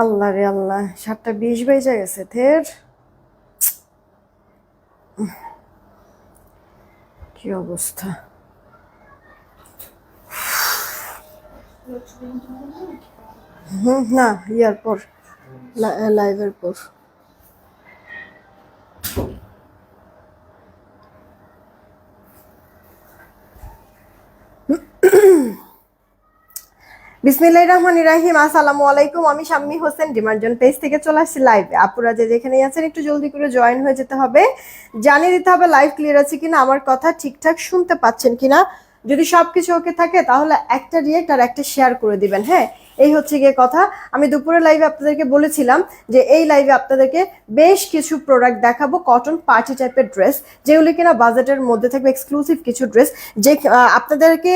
আল্লাহ রে আল্লাহ, 7টা 20 বেজে গেছে থের। কি অবস্থা! না, ইয়ার পর, লাইভের পর। বিসমিল্লাহির রহমানির রহিম। আসসালামু আলাইকুম। আমি শাম্মী হোসেন ডিমার্জন পেজ থেকে চলে আসছি লাইভে। আপুরা যে যেখানেই আছেন একটু জলদি করে জয়েন হয়ে যেতে হবে, জানিয়ে দিতে হবে লাইভ ক্লিয়ার আছে কিনা, আমার কথা ঠিকঠাক শুনতে পাচ্ছেন কিনা। যদি সবকিছু ওকে থাকে তাহলে একটা রিয়েক্ট আর একটা শেয়ার করে দিবেন। হ্যাঁ, এই হচ্ছে গিয়ে কথা। আমি দুপুরে লাইভে আপনাদেরকে বলেছিলাম যে এই লাইভে আপনাদেরকে বেশ কিছু প্রোডাক্ট দেখাবো, কটন পার্টি টাইপের ড্রেস, যেগুলি কিনা বাজেটের মধ্যে থাকবে, এক্সক্লুসিভ কিছু ড্রেস। যে আপনাদেরকে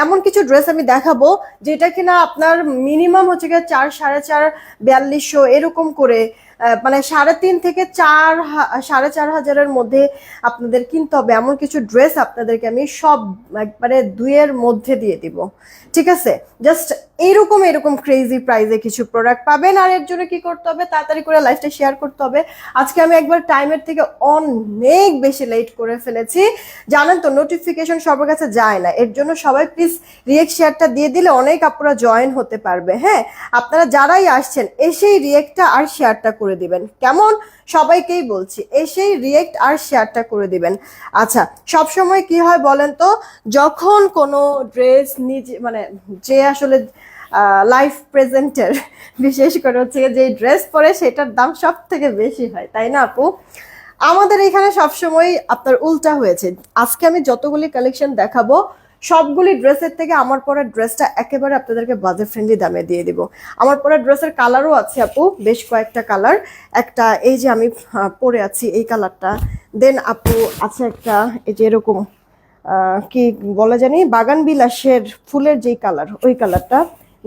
এমন কিছু ড্রেস আমি দেখাবো যেটা কিনা আপনার মিনিমাম হচ্ছে গিয়ে 4, 4.5, 4200 এরকম করে, মানে 3.5 থেকে 4,500-4,500-এর মধ্যে আপনাদের কিনতে হবে। এমন কিছু ড্রেস আপনাদেরকে আমি সব একবারে 2-এর মধ্যে দিয়ে দিব, ঠিক আছে? জাস্ট এরকম এরকম ক্রেজি প্রাইসে কিছু প্রোডাক্ট পাবেন। আর এর জন্য কি করতে হবে, তাড়াতাড়ি করে লাইভটা শেয়ার করতে হবে। আজকে আমি একবার টাইমের থেকে অনেক বেশি লেট করে ফেলেছি, জানেন তো, নোটিফিকেশন সবার কাছে যায় না। এর জন্য সবাই প্লিজ রিয়েক্ট শেয়ারটা দিয়ে দিলে অনেক আপুরা জয়েন হতে পারবে। হ্যাঁ, আপনারা যারাই আসছেন এসেই রিয়েক্টটা আর শেয়ারটা করে দিবেন, কেমন? সবাইকেই বলছি, এসেই রিয়েক্ট আর শেয়ারটা করে দিবেন। আচ্ছা, সব সময় কি হয় বলেন তো, যখন কোনো ড্রেস নিজে মানে যে আসলে লাইফ প্রেজেন্টের, বিশেষ করে হচ্ছে যে ড্রেস পরে সেটার দাম সব থেকে বেশি হয়, তাই না আপু? আমাদের এখানে সবসময় আপনার উল্টা হয়েছে। আজকে আমি যতগুলি কালেকশন দেখাবো সবগুলি ড্রেসের থেকে আমার পরা ড্রেসটা একেবারে আপনাদেরকে বাজেট ফ্রেন্ডলি দামে দিয়ে দিব। আমার পরা ড্রেসের কালারও আছে আপু, বেশ কয়েকটা কালার। একটা এই যে আমি পরে আছি এই কালারটা, দেন আপু আছে একটা এই যে এরকম কি বলা জানি, বাগান বিলাসের ফুলের যেই কালার, ওই কালারটা।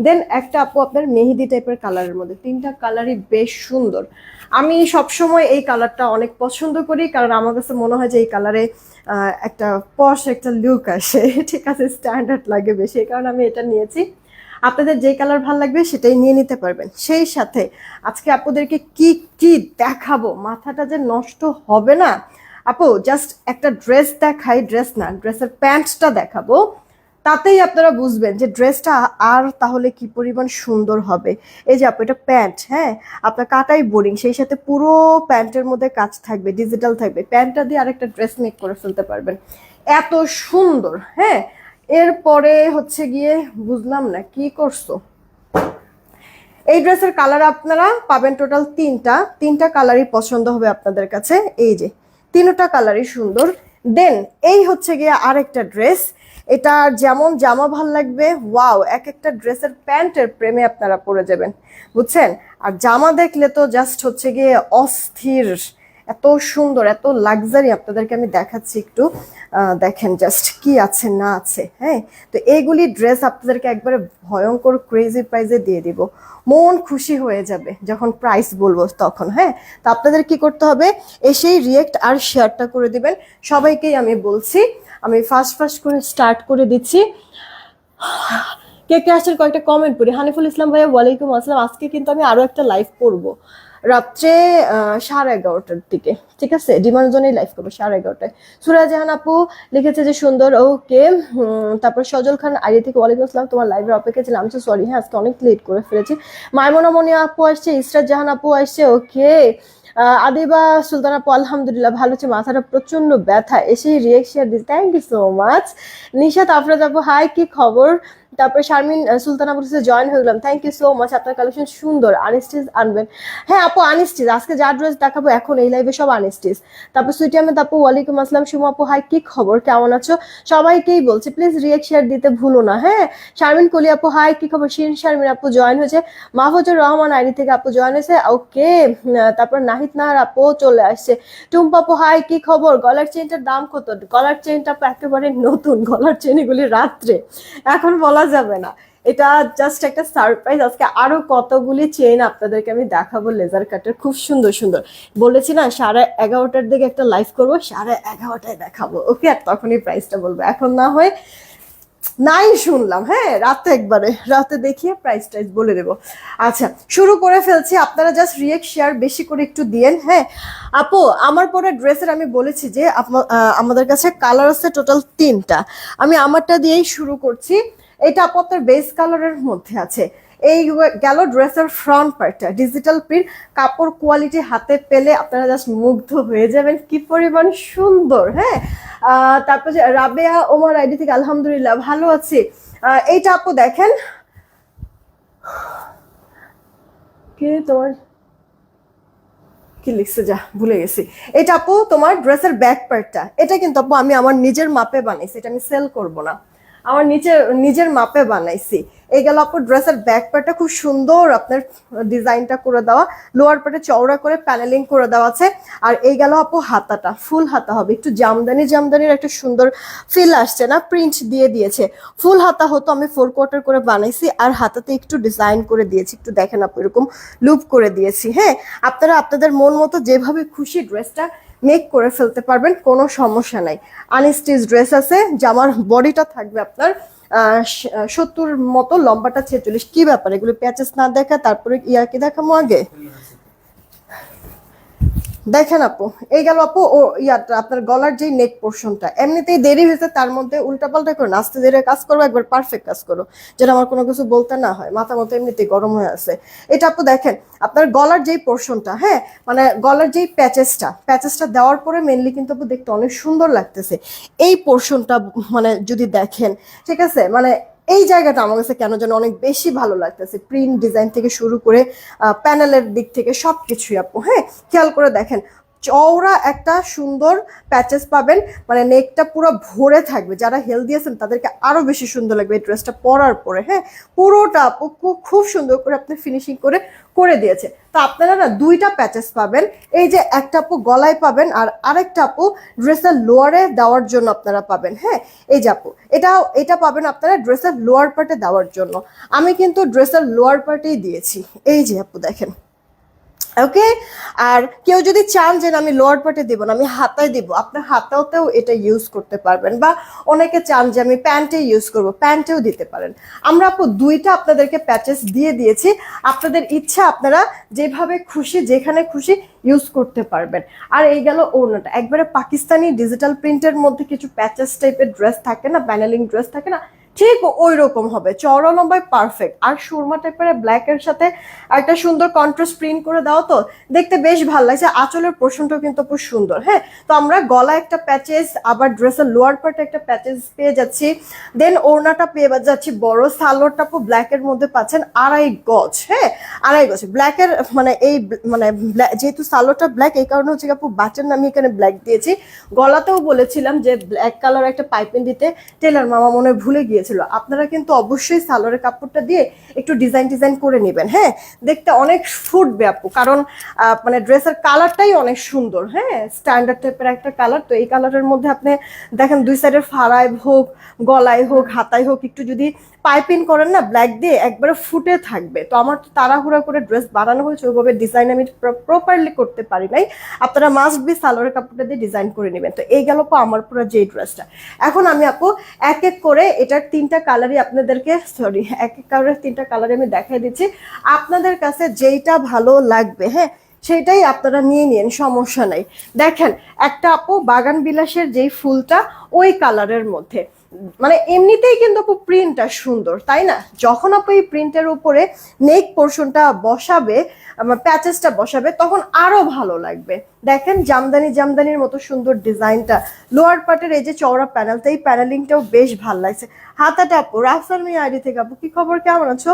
দেন একটা আপু আপনার মেহেদি টাইপের কালারের মধ্যে, 3টা কালারই বেশ সুন্দর। আমি সবসময় এই কালারটা অনেক পছন্দ করি, কারণ আমার কাছে মনে হয় যে এই কালারে একটা পশ একটা লুক আসে, ঠিক আছে, স্ট্যান্ডার্ড লাগে বেশি, এই কারণে আমি এটা নিয়েছি। আপনাদের যে কালার ভালো লাগবে সেটাই নিয়ে নিতে পারবেন। সেই সাথে আজকে আপনাদেরকে কি কি দেখাবো, মাথাটা যে নষ্ট হবে না আপু। জাস্ট একটা ড্রেস দেখাই, ড্রেস না, ড্রেসের প্যান্টটা দেখাবো, তাতেই আপনারা বুঝবেন যে ড্রেসটা আর তাহলে কি পরিমাণ সুন্দর হবে। এই যে আপু, এটা প্যান্ট, হ্যাঁ, আপনার কাটাই বোরিং, সেই সাথে পুরো প্যান্টের মধ্যে কাজ থাকবে, ডিজিটাল থাকবে। প্যান্টটা দিয়ে আরেকটা ড্রেস মেক করে ফেলতে পারবেন, এত সুন্দর। হ্যাঁ, এরপরে হচ্ছে গিয়ে বুঝলাম না কি করছো। এই ড্রেসের কালার আপনারা পাবেন টোটাল 3টা কালারই পছন্দ হবে আপনাদের কাছে। এই যে 3টা কালারই সুন্দর। দেন এই হচ্ছে গিয়ে আরেকটা ড্রেস, এটা যেমন জামা ভাল লাগবে, ওয়াও, এক একটা ড্রেসের প্যান্টের প্রেমে আপনারা পড়ে যাবেন, বুঝছেন? আর জামা দেখলে তো জাস্ট হচ্ছে গিয়ে অস্থির, এত সুন্দর, এত লাক্সারি। আপনাদেরকে আমি দেখাচ্ছি একটু, দেখেন জাস্ট কি আছে না আছে। হ্যাঁ, তো এইগুলি ড্রেস আপনাদেরকে একবারে ভয়ঙ্কর ক্রেজি প্রাইসে দিয়ে দিব, মন খুশি হয়ে যাবে যখন প্রাইস বলবো তখন। হ্যাঁ, তো আপনাদের কি করতে হবে, এসেই রিয়েক্ট আর শেয়ারটা করে দিবেন। সবাইকেই আমি বলছি, আমি ফার্স্ট করে স্টার্ট করে দিচ্ছি। কে কে আসছেন কয়েকটা কমেন্ট করি। হানিফুল ইসলাম ভাইয়া, ওয়ালাইকুম আসসালাম। আজকে কিন্তু আমি আরো একটা লাইভ করবো রাত্রে 11:30টার দিকে, ঠিক আছে? ডিমান্ডজনেই লাইভ করবো 11:30টায়। সুরাজ জাহান আপু লিখেছে যে সুন্দর, ওকে। তারপর সজল খান আইডি থেকে, ওয়ালাইকুম আসসালাম, তোমার লাইভের অপেক্ষা ছিলাম। আমি সরি, হ্যাঁ আজকে অনেক লেট করে ফেলেছি। মাইমুনা মনি আপু আসছে, ইসরাত জাহান আপু আসছে, ওকে। আদিবা সুলতান আপু, আলহামদুলিল্লাহ ভালো আছে, মাথাটা প্রচন্ড ব্যথা, এসে রিয়েকশন দিচ্ছে, thank you so much. Nishat Afraz আপু, হাই, কি খবর? তারপরে শারমিন সুলতান আপুর সাথে জয়েন হয়ে গেলাম, থ্যাংক ইউ সো মাচ। আপনার কালেকশন সুন্দর, আনস্টিচ আনবেন? হ্যাঁ আপু, আনস্টিচ আজকে যা ড্রেস দেখাবো এখন এই লাইভে সব আনস্টিচ। তারপর সুইটি আহমেদ আপু, ওয়ালাইকুম আসসালাম। সুমা আপু, হাই, কি খবর, কেমন আছো? সবাইকেই বলছি প্লিজ রিয়েক্ট শেয়ার দিতে ভুলো না। হ্যাঁ, শারমিন কলি আপু, হাই, কি খবর? শিন শারমিন আপু জয়েন হয়েছে। মাহফুজুর রহমান আইডি থেকে আপু জয়েন হয়েছে, ওকে। তারপর নাহিদ নাহার আপু চলে আসছে। টুম্পা আপু, হাই, কি খবর? গলার চেনটার দাম কত? গলার চেনটা আপু একেবারে নতুন, গলার চেন এগুলি রাত্রে, এখন বলা যাবে না। এটা জাস্ট একটা সারপ্রাইজ। আজকে আরো কতগুলি চেইন আপনাদেরকে আমি দেখাবো, লেজার কাটের, খুব সুন্দর সুন্দর। বলেছি না 11:30টার দিকে একটা লাইভ করবো, 11:30টায় দেখাবো, ওকে। আর তখনই প্রাইসটা বলবো, এখন না হয় নাই শুনলাম, হ্যাঁ রাতে একবারে রাতে দেখিয়ে প্রাইস টাইস বলে দেবো। আচ্ছা শুরু করে ফেলছি, আপনারা জাস্ট রিয়েক্ট শেয়ার বেশি করে একটু দিয়েন। হ্যাঁ আপু, আমার পরে ড্রেসের আমি বলেছি যে আমাদের কাছে কালার আছে টোটাল 3টা। আমি আমারটা দিয়েই শুরু করছি। এটা আপু আপনার বেস কালারের মধ্যে আছে। এই গেল ড্রেসের ফ্রন্ট পার্টটা, ডিজিটাল প্রিন্ট, কাপড় কোয়ালিটি হাতে পেলে আপনারা জাস্ট মুগ্ধ হয়ে যাবেন, কি পরিমাণ সুন্দর। হ্যাঁ তারপর যে রাবেয়া ওমর আইডি থেকে আলহামদুলিল্লাহ ভালো আছি। এইটা আপু দেখেন, কে তোমার কি লিখছে যা ভুলে গেছি। এটা আপু তোমার ড্রেসের ব্যাক পার্টটা, এটা কিন্তু আপু আমি আমার নিজের মাপে বানাইছি, এটা আমি সেল করব না, আমার নিজের মাপে বানাইছি। এই গেল আপু ড্রেসের ব্যাক পার্টটা, খুব সুন্দর আপনার ডিজাইনটা করে দেওয়া, লোয়ার পার্টে চওড়া করে প্যানেলিং করে দেওয়া আছে। আর এই গেল আপু হাতাটা, ফুল হাতা হবে, একটু জামদানির একটা সুন্দর ফিল আসছে না, প্রিন্ট দিয়ে দিয়েছে। ফুল হাতা হতো, আমি 4/4 করে বানাইছি, আর হাতাতে একটু ডিজাইন করে দিয়েছি, একটু দেখেন আপু এরকম লুপ করে দিয়েছি। হ্যাঁ আপনারা আপনাদের মন মতো যেভাবে খুশি ড্রেসটা মেক করে ফেলতে পারবেন, কোনো সমস্যা নাই। আনস্টিচ ড্রেস আছে, জামার বডিটা থাকবে আপনার 70 মতো, লম্বাটা 46। কি ব্যাপার এগুলো প্যাচেস না দেখা তারপরে ইয়ার কি দেখামো আগে দেখেন আপু। এই গেল আপু ও ইয়াটা আপনার গলার যে নেক পোর্শনটা, এমনিতেই দেরি হয়েছে, তার মধ্যে উল্টাপাল্টা করে নাচতে দেরি কাজ করবো, একবার পারফেক্ট কাজ করো, যেন আমার কোনো কিছু বলতে না হয়, মাথা মতো এমনিতেই গরম হয়ে আছে। এটা আপু দেখেন আপনার গলার যেই পোর্শনটা, হ্যাঁ মানে গলার যেই প্যাচেসটা দেওয়ার পরে মেনলি কিন্তু আপু দেখতে অনেক সুন্দর লাগতেছে। এই পোর্শনটা মানে যদি দেখেন, ঠিক আছে, মানে এই জায়গাটা আমার কাছে কেন যেন অনেক বেশি ভালো লাগতেছে, প্রিন্ট ডিজাইন থেকে শুরু করে প্যানেলের দিক থেকে সবকিছুই আপু। হ্যাঁ খেয়াল করে দেখেন, চওড়া একটা সুন্দর প্যাচেস পাবেন, মানে নেকটা পুরো ভরে থাকবে, যারা হেলদি আছেন তাদেরকে আরো বেশি সুন্দর লাগবে এই ড্রেসটা পরার পরে। হ্যাঁ পুরোটা আপু খুব সুন্দর করে আপনি ফিনিশিং করে করে দিয়েছে। তো আপনারা না 2টা প্যাচেস পাবেন, এই যে একটা আপু গলায় পাবেন, আর আরেকটা আপু ড্রেসের লোয়ারে দেওয়ার জন্য আপনারা পাবেন। হ্যাঁ এই যে আপু এটা পাবেন আপনারা ড্রেসের লোয়ার পার্টে দেওয়ার জন্য। আমি কিন্তু ড্রেসের লোয়ার পার্টেই দিয়েছি, এই যে আপু দেখেন। ওকে, আর কেউ যদি চান যে আমি লোয়ার পার্টে দিব না, আমি হাতায় দিব, আপনার হাতাতেও এটা ইউজ করতে পারবেন, বা অনেকে চান যে আমি প্যান্টে ইউজ করব, প্যান্টেও দিতে পারেন। আমরা আপু 2টা আপনাদেরকে প্যাচেস দিয়ে দিয়েছি, আপনাদের ইচ্ছা আপনারা যেভাবে খুশি যেখানে খুশি ইউজ করতে পারবেন। আর এই গেল ওড়নাটা, একবারে পাকিস্তানি ডিজিটাল প্রিন্টের মধ্যে কিছু প্যাচেস টাইপের ড্রেস থাকে না, প্যানেলিং ড্রেস থাকে না, ঠিক ওই রকম হবে, চওড়া লম্বায় পারফেক্ট। আর সুরমা টাইপের ব্ল্যাক এর সাথে একটা সুন্দর কন্ট্রাস্ট প্রিন্ট করে দাও, তো দেখতে বেশ ভালো লাগছে। আঁচলের পোর্শনটাও কিন্তু খুব সুন্দর। হ্যাঁ তো আমরা গলা একটা প্যাচেস, আবার ড্রেসের লোয়ার পার্টে একটা প্যাচেস পেয়ে যাচ্ছি, দেন ওড়নাটা পেয়ে যাচ্ছি বড়, সালোয়ারটা আপু ব্ল্যাক এর মধ্যে পাচ্ছেন 2.5 গজ। হ্যাঁ 2.5 গজ ব্ল্যাক এর, মানে এই মানে যেহেতু সালোয়ারটা ব্ল্যাক, এই কারণে হচ্ছে আপু বাটন আমি এখানে ব্ল্যাক দিয়েছি। গলাতেও বলেছিলাম যে ব্ল্যাক কালার একটা পাইপিং দিতে, টেলার মামা মনে ভুলে গিয়েছিল। আপনারা কিন্তু অবশ্যই সালোয়ারের কাপড়টা দিয়ে একটু ডিজাইন করে নেবেন। হ্যাঁ দেখতে অনেক ফুটবে আপু, কারণ মানে ড্রেসের কালারটাই অনেক সুন্দর। হ্যাঁ স্ট্যান্ডার্ড টাইপের একটা কালার, তো এই কালারের মধ্যে আপনি দেখেন 2 সাইডের ফাড়ায় হোক, গলায় হোক, হাতায় হোক, একটু যদি পাইপিং করেন না ব্ল্যাক দিয়ে, একবারে ফুটে থাকবে। তো আমার তো তাড়াহুড়া করে ড্রেস বানানো হয়েছে, ওইভাবে ডিজাইন আমি প্রপারলি করতে পারি নাই। আপনারা মাস্ট বি সালোয়ারের কাপড়টা দিয়ে ডিজাইন করে নেবেন। তো এই গেল আপু আমার পুরো যেই ড্রেসটা। এখন আমি আপু এক এক করে এটার 3টা কালারই আপনাদেরকে, সরি এক এক কালারের 3টা কালারই আমি দেখাই দিচ্ছি, আপনাদের কাছে যেইটা ভালো লাগবে হ্যাঁ সেটাই আপনারা নিয়ে নিন, সমস্যা নাই। দেখেন একটা আপু বাগান বিলাসের যেই ফুলটা ওই কালারের মধ্যে, মানে এমনিতেই কিন্তু আপু প্রিন্টটা সুন্দর তাই না, যখন আপু এই প্রিন্টের উপরে নেক পোর্শনটা বসাবে, প্যাচেসটা বসাবে, তখন আরো ভালো লাগবে। দেখেন জামদানির মতো সুন্দর ডিজাইনটা, লোয়ার পার্টের এই যে চওড়া প্যানেলটা, এই প্যানেলিংটাও বেশ ভালো লাগছে। হাতাটা আপু রাফসান মিয়া আইডি থেকে, আপু কি খবর, কেমন আছো?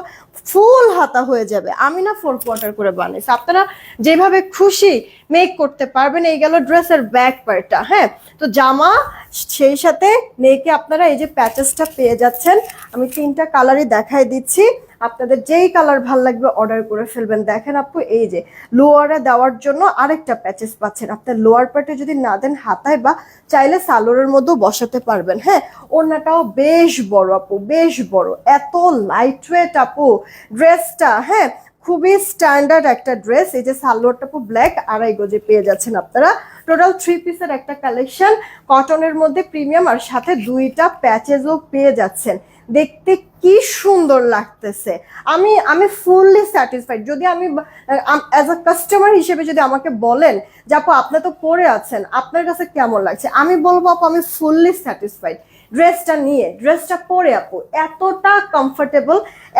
ফুল হাতা হয়ে যাবে, আমি না 4/4 করে বানাইছি, আপনারা যেভাবে খুশি মেক করতে পারবেন। এই গেল ড্রেসের ব্যাক পার্টটা। হ্যাঁ তো জামা সেই সাথে নেকে আপনারা এই যে প্যাচেসটা পেয়ে যাচ্ছেন। আমি 3টা কালারই দেখাই দিচ্ছি, আপনাদের যেই কালার ভাল লাগবে অর্ডার করে ফেলবেন। দেখেন আপু এই যে লোয়ারে দেওয়ার জন্য আরেকটা প্যাচেস পাচ্ছেন, আপনার লোয়ার পার্টে যদি না দেন হাতায়, বা চাইলে সালোয়ারের মধ্যেও বসাতে পারবেন। হ্যাঁ ওড়নাটাও বেশ বড় আপু, বেশ বড়, এত লাইট ওয়েট আপু ড্রেসটা। হ্যাঁ খুবই স্ট্যান্ডার্ড একটা ড্রেস। এই যে সালোয়ারটা আপু ব্ল্যাক, 2.5 গজে পেয়ে যাচ্ছেন আপনারা, টোটাল 3 পিসের একটা কালেকশন, কটনের মধ্যে প্রিমিয়াম, আর সাথে 2টা প্যাচেসও পেয়ে যাচ্ছেন। দেখতে কি সুন্দর লাগতেছে, আমি আমি ফুললি স্যাটিসফাইড। যদি আমি অ্যাজ আ কাস্টমার হিসেবে যদি আমাকে বলেন যে আপু আপনি তো পরে আছেন, আপনার কাছে কেমন লাগছে, আমি বলবো আপু আমি ফুললি স্যাটিসফাইড। ড্রেসটা নিয়ে, ড্রেসটা পরে আপু এতটা কমফোর্টেবল,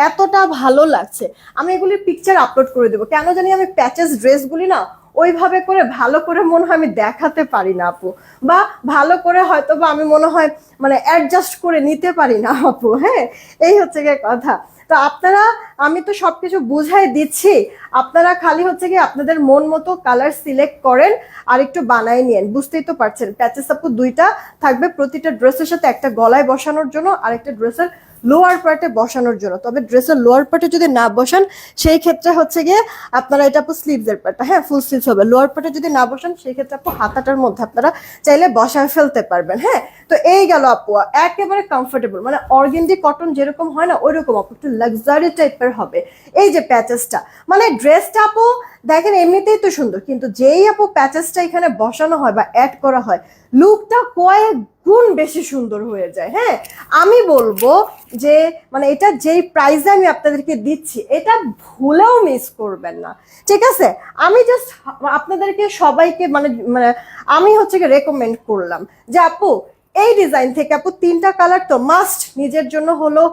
এতটা ভালো লাগছে। আমি এগুলির পিকচার আপলোড করে দেবো। কেন জানি আমি প্যাচেস ড্রেসগুলি না ওইভাবে করে ভালো করে মনে হয় আমি দেখাতে পারি না আপু, বা ভালো করে হয়তো বা আমি মনে হয় মানে অ্যাডজাস্ট করে নিতে পারি না আপু। হ্যাঁ, এই হচ্ছে গিয়ে কথা। তো আপনারা, আমি তো সবকিছু বুঝাই দিচ্ছি, আপনারা খালি হচ্ছে কি আপনাদের মন মতো কালার সিলেক্ট করেন আর একটু বানাই নিয়েন। বুঝতেই তো পারছেন প্যাচেস আপু 2টা থাকবে, প্রতিটা ড্রেসের সাথে একটা গলায় বসানোর জন্য আর একটা ড্রেসের লোয়ার পার্টে বসানোর জন্য। তবে ড্রেসের লোয়ার পার্টে যদি না বসান সেই ক্ষেত্রে হচ্ছে গিয়ে আপনারা, এটা আপু স্লিভস এর পার্টটা, হ্যাঁ ফুল স্লিভস হবে। লোয়ার পার্টে যদি না বসান সেই ক্ষেত্রে আপু হাতাটার মধ্যে আপনারা চাইলে বসায় ফেলতে পারবেন। হ্যাঁ, তো এই গেল আপু, একেবারে কমফোর্টেবল, মানে অর্গেন্ডি কটন যেরকম হয় না ওইরকম আপু, একটু লাক্সারি টাইপের হবে। এই যে প্যাচেসটা, মানে ড্রেসটা আপু দেখেন এমনিতেই তো সুন্দর, কিন্তু যেই আপু প্যাচেসটা এখানে বসানো হয় বা অ্যাড করা হয়, লুকটা কয়েক গুণ বেশি সুন্দর হয়ে যায়। হ্যাঁ, আমি বলবো যে মানে এটা যেই প্রাইসে আমি আপনাদেরকে দিচ্ছি এটা ভুলেও মিস করবেন না, ঠিক আছে? আমি জাস্ট আপনাদেরকে সবাইকে মানে মানে আমি হচ্ছে কি রেকমেন্ড করলাম যে আপু এই ডিজাইন থেকে আপু 3টা কালার তো মাস্ট, নিজের জন্য হলো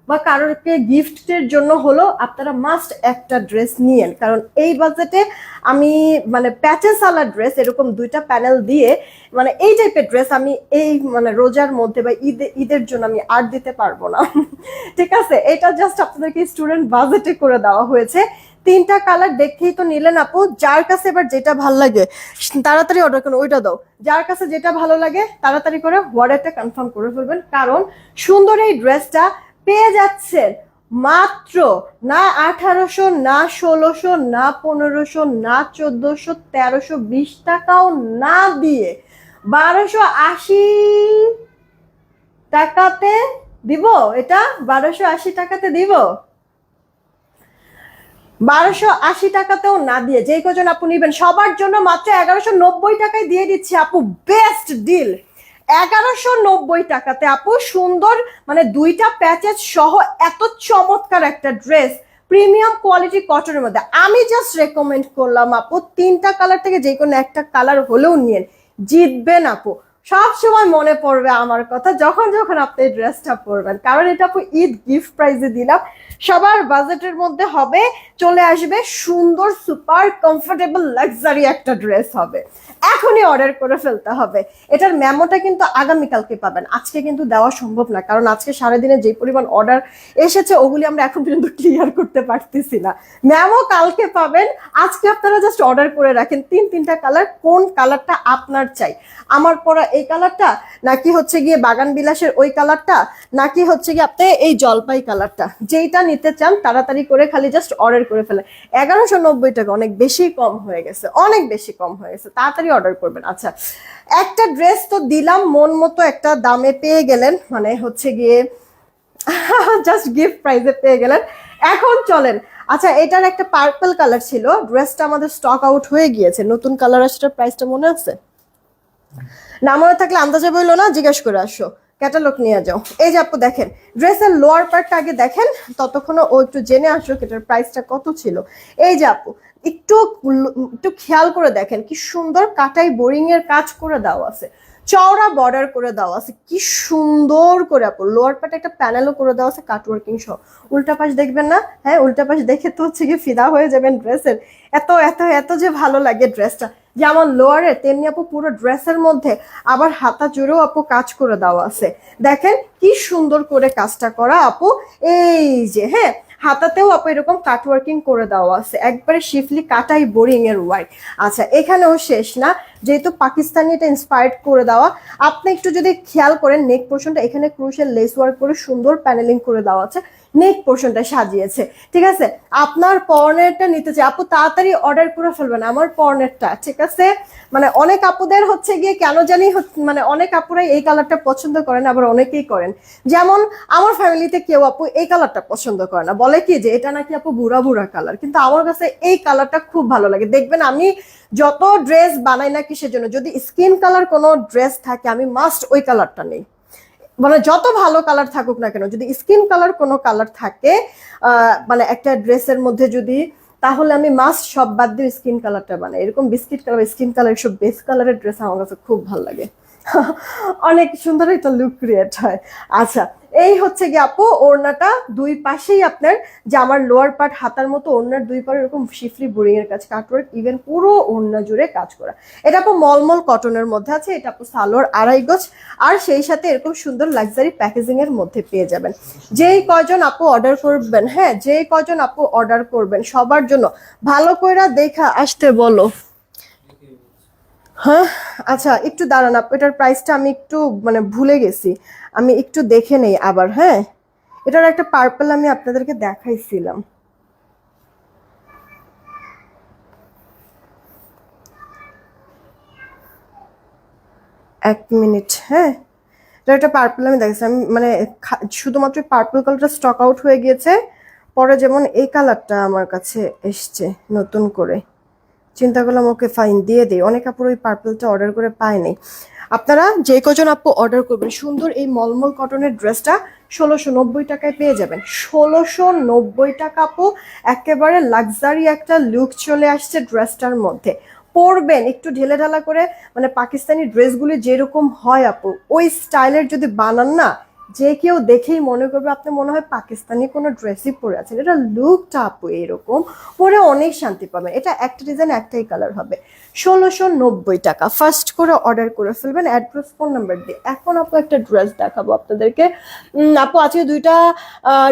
বা কারোরকে গিফটের জন্য হলো আপনারা মাস্ট একটা ড্রেস নিয়েন। কারণ এই বাজেটে আমি মানে প্যাচেস আলা ড্রেস এরকম 2টা প্যানেল দিয়ে মানে এই টাইপের ড্রেস আমি এই মানে রোজার মধ্যে বা ঈদের জন্য আমি আর দিতে পারবো না। ঠিক আছে, এটা জাস্ট আপনাদেরকে স্টুডেন্ট বাজেটে করে দেওয়া হয়েছে। 3টা কালার দেখেই তো নিলেন আপু, যার কাছে এবার যেটা ভালো লাগে তাড়াতাড়ি অর্ডার করুন, ওইটা দাও। যার কাছে যেটা ভালো লাগে তাড়াতাড়ি করে অর্ডারটা কনফার্ম করে ফেলবেন, কারণ সুন্দর এই ড্রেসটা পেয়ে যাচ্ছেন মাত্র না 1800, না 1600, না 1500, না 1400, 1320 টাকাও না দিয়ে 1280 টাকাতে দিব। এটা 1280 টাকাতে দিব, 1280 টাকাতেও না দিয়ে যেই কজন আপু নিবেন সবার জন্য মাত্র 1190 টাকায় দিয়ে দিচ্ছি আপু, বেস্ট ডিল। 1190 টাকাতে আপু সুন্দর মানে 2টা প্যাচেস সহ এত চমৎকার একটা ড্রেস প্রিমিয়াম কোয়ালিটি কটনের মধ্যে। আমি জাস্ট রেকমেন্ড করলাম আপু 3টা কালার থেকে যে কোনো একটা কালার হলেও নিয়েন, জিতবেন আপু। সব সময় মনে পড়বে আমার কথা যখন যখন আপনি এই ড্রেসটা পরবেন, কারণ এটা আপু ঈদ গিফট প্রাইজে দিলাম, সবার বাজেটের মধ্যে হবে, চলে আসবে, সুন্দর সুপার কমফোর্টেবল লাক্সারি একটা ড্রেস হবে। এখনই অর্ডার করে ফেলতে হবে। এটার মেমোটা কিন্তু আগামীকালকে পাবেন, আজকে কিন্তু দেওয়া সম্ভব না, কারণ আজকে সারাদিনে যে পরিমাণ অর্ডার এসেছে ওগুলি আমরা এখন পর্যন্ত ক্লিয়ার করতে পারতেছি না। মেমো কালকে পাবেন, আজকে আপনারা জাস্ট অর্ডার করে রাখেন 3টা কালার, কোন কালারটা আপনার চাই, আমার পরা এই কালারটা, নাকি হচ্ছে গিয়ে বাগান বিলাসের ওই কালারটা, নাকি হচ্ছে গিয়ে আপনি এই জলপাই কালারটা, যেইটা নিতে চান তাড়াতাড়ি করে খালি জাস্ট অর্ডার করে ফেলে। 1190 টাকা অনেক বেশি কম হয়ে গেছে, অনেক বেশি কম হয়ে গেছে, তাড়াতাড়ি অর্ডার করবেন। আচ্ছা, একটা ড্রেস তো দিলাম, মন মতো একটা দামে পেয়ে গেলেন, মানে হচ্ছে গিয়ে জাস্ট গিফট প্রাইজে পেয়ে গেলেন। এখন চলেন, আচ্ছা এটার একটা পার্পল কালার ছিল, ড্রেসটা আমাদের স্টক আউট হয়ে গিয়েছে, নতুন কালার আসছে, প্রাইসটা মনে আছে? না মনে থাকলে আন্দাজে বললো না, জিজ্ঞেস করে আসো, ক্যাটালগ নিয়ে যাও। এই যে আপু দেখেন ড্রেসের লোয়ার পার্টটা আগে দেখেন, ততক্ষণে ও একটু জেনে আসো এটার প্রাইসটা কত ছিল। এই যে আপু একটু একটু খেয়াল করে দেখেন কি সুন্দর কাটাই বোরিং এর কাজ করে দেওয়া আছে, চওড়া বর্ডার করে দেওয়া আছে, কি সুন্দর করে আপু লোয়ার পার্টে একটা প্যানেলও করে দেওয়া আছে কাটওয়ার্কিং সহ। উল্টা পাশ দেখবেন না, হ্যাঁ উল্টা পাশ দেখে তো হচ্ছে গিয়ে ফিদা হয়ে যাবেন ড্রেসের, এত এত এত যে ভালো লাগে ড্রেসটা। যেমন লোয়ারে তেমনি আপু পুরো ড্রেসের মধ্যে আবার হাতা জুড়েও আপু কাজ করে দেওয়া আছে, দেখেন কি সুন্দর করে কাজটা করা আপু। এই যে হ্যাঁ হাতাতেও আপু এরকম কাটওয়ার্কিং করে দেওয়া আছে, একবারে শিফলি কাটাই বোরিং এর ওয়ার্ক। আচ্ছা এখানেও শেষ না, যেহেতু পাকিস্তানি এটা ইন্সপায়ার্ড করে দেওয়া, আপনি একটু যদি খেয়াল করেন নেক পোর্শনটা এখানে ক্রুশিয়াল লেস ওয়ার্ক করে সুন্দর প্যানেলিং করে দেওয়া আছে, নেক পোর্শনটা সাজিয়েছে, ঠিক আছে? আপনার পর্নেরটা নিতে চাই আপু তাড়াতাড়ি অর্ডার করে ফেলবেন আমার পর্নেরটা, ঠিক আছে? মানে অনেক আপুদের হচ্ছে গিয়ে কেন জানি মানে অনেক আপুরাই এই কালারটা পছন্দ করেন, আবার অনেকেই করেন, যেমন আমার ফ্যামিলিতে কেউ আপু এই কালারটা পছন্দ করে না, বলে কি যে এটা নাকি আপু বুড়া বুড়া কালার, কিন্তু আমার কাছে এই কালারটা খুব ভালো লাগে। দেখবেন আমি যত ড্রেস বানাই না কিসের জন্য, যদি স্কিন কালার কোনো ড্রেস থাকে আমি মাস্ট ওই কালারটা নেই, মানে যত ভালো কালার থাকুক না কেন, যদি স্কিন কালার কোনো কালার থাকে মানে একটা ড্রেসের মধ্যে যদি, তাহলে আমি মাস্ট সব বাদ দিয়ে স্কিন কালারটা বানাই। এরকম বিস্কিট কালার, স্কিন কালার, এসব বেস কালারের ড্রেস আমার কাছে খুব ভালো লাগে। অনেক সুন্দর একটা লুক ক্রিয়েট হয়। আচ্ছা, এই হচ্ছে গিয়ে আপু ওড়নাটা, দুই পাশেই আপনার জামার লোয়ার পার্ট হাতার মতো, ওড়নার দুই পারে এরকম শিফলি বোরিং এর কাজ, কাটওয়ার্ক, ইভেন পুরো ওড়না জুড়ে কাজ করা। এটা আপু মলমল কটনের মধ্যে আছে, এটা আপু সালোয়ার 2.5 গজ, আর সেই সাথে এরকম সুন্দর লাক্সারি প্যাকেজিং এর মধ্যে পেয়ে যাবেন। যেই কয়জন আপু অর্ডার করবেন, হ্যাঁ যেই কয়জন আপু অর্ডার করবেন সবার জন্য ভালো কইরা দেখা আসতে বলো। হ্যাঁ আচ্ছা, একটু দাঁড়ান আপু, এটার প্রাইসটা আমি একটু মানে ভুলে গেছি, আমি একটু দেখে নেই আবার। হ্যাঁ, এটার একটা পার্পল আমি আপনাদেরকে দেখাইছিলাম। এক মিনিট। হ্যাঁ, এটা একটা পার্পল আমি দেখেছি, আমি মানে শুধুমাত্র পার্পল কালারটা স্টক আউট হয়ে গিয়েছে, পরে যেমন এই কালারটা আমার কাছে এসছে নতুন করে, চিন্তা করলাম ওকে ফাইন দিয়ে দিই। অনেক আপুর ওই পার্পলটা অর্ডার করে পায়নি। আপনারা যে কজন আপু অর্ডার করবেন সুন্দর এই মলমল কটনের ড্রেসটা 1690 টাকায় পেয়ে যাবেন। 1690 টাকা আপু, একেবারে লাক্সারি একটা লুক চলে আসছে ড্রেসটার মধ্যে। পরবেন একটু ঢেলে ঢালা করে, মানে পাকিস্তানি ড্রেসগুলি যেরকম হয় আপু ওই স্টাইলের যদি বানান না, যে কেউ দেখেই মনে করবে আপনি মনে হয় পাকিস্তানি কোনো ড্রেসই পরে আছেন। এটা লুকটা আপু এরকম, পরে অনেক শান্তি পাবেন। এটা একটা ডিজাইন একটাই কালার হবে। 1690 টাকা, ফার্স্ট করে অর্ডার করে ফেলবেন অ্যাড্রেস ফোন নাম্বার দিয়ে। এখন আপু একটা ড্রেস দেখাবো আপনাদেরকে। আপু আজকে দুইটা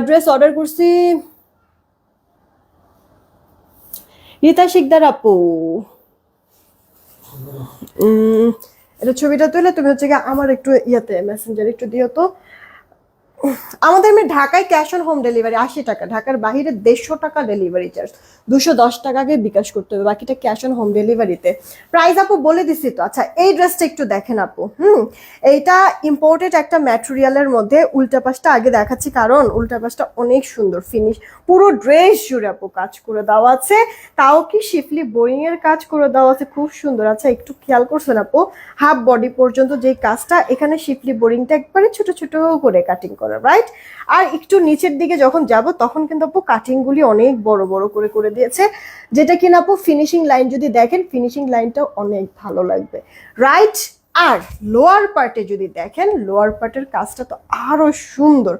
ড্রেস অর্ডার করছি। রীতা শিকদার আপু, এটা ছবিটা তুলে তুমি হচ্ছে গিয়ে আমার একটু ইয়াতে মেসেঞ্জার একটু দিও তো। আমাদের ঢাকায় ক্যাশ অন হোম ডেলিভারি 80 টাকা, ঢাকার বাইরে 150 টাকা ডেলিভারি চার্জ, 210 টাকাকে বিকাশ করতে হবে, বাকিটা ক্যাশ অন হোম ডেলিভারিতে। প্রাইস আপু বলে দিছি তো। আচ্ছা, এই ড্রেসটা একটু দেখেন আপু। এইটা ইম্পোর্টেড একটা ম্যাটেরিয়ালের মধ্যে, উল্টা পাশটা আগে দেখাচ্ছি কারণ উল্টা পাশটা অনেক সুন্দর ফিনিশ, পুরো ড্রেস জুড়ে আপু কাজ করে দেওয়া আছে, তাও কি শিফলি বোরিং এর কাজ করে দেওয়া আছে, খুব সুন্দর। আচ্ছা, একটু খেয়াল করছেন আপু, হাফ বডি পর্যন্ত যে কাজটা, এখানে শিফলি বোরিংটা একবারে ছোট ছোট করে কাটিং করা, রাইট? আর একটু নিচের দিকে যখন যাব তখন কিন্তু আপু কাটিং গুলি অনেক বড় বড় করে করে দিয়েছে, যেটা কিনা আপু ফিনিশিং লাইন যদি দেখেন, ফিনিশিং লাইনটাও অনেক ভালো লাগবে, রাইট? আর লোয়ার পার্টে যদি দেখেন, লোয়ার পার্টের কাজটা তো আরো সুন্দর।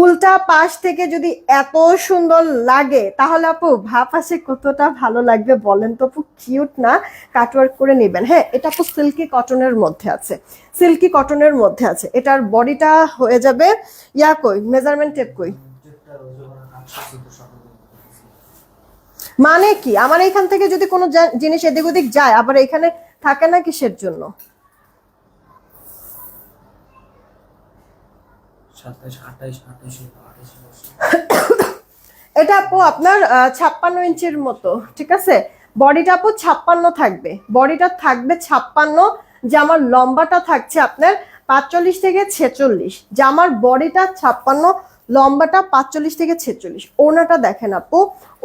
উল্টা পাশ থেকে যদি এত সুন্দর লাগে তাহলে আপু ভা পাশে কতটা ভালো লাগবে বলেন তো আপু, কিউট না? কাটওয়ার্ক করে নেবেন। হ্যাঁ, এটা আপু সিল্কি কটনের মধ্যে আছে, সিল্কি কটনের মধ্যে আছে। এটার বডিটা হয়ে যাবে ইয়া, কই মেজারমেন্ট টেপ কই, মানে কি আমার এইখান থেকে যদি কোনো জিনিস এদিক ওদিক যায় আবার এখানে থাকে না কিসের জন্য? 27, 28, 28, 28। এটা আপু আপনার 56 ইঞ্চির মতো, ঠিক আছে? বডিটা আপু 56 থাকবে, বডিটা থাকবে 56, জামার লম্বাটা থাকছে আপনার 45 থেকে 46, জামার বডিটা 56, লম্বাটা 45 থেকে 46। ওনাটা দেখেন আপু,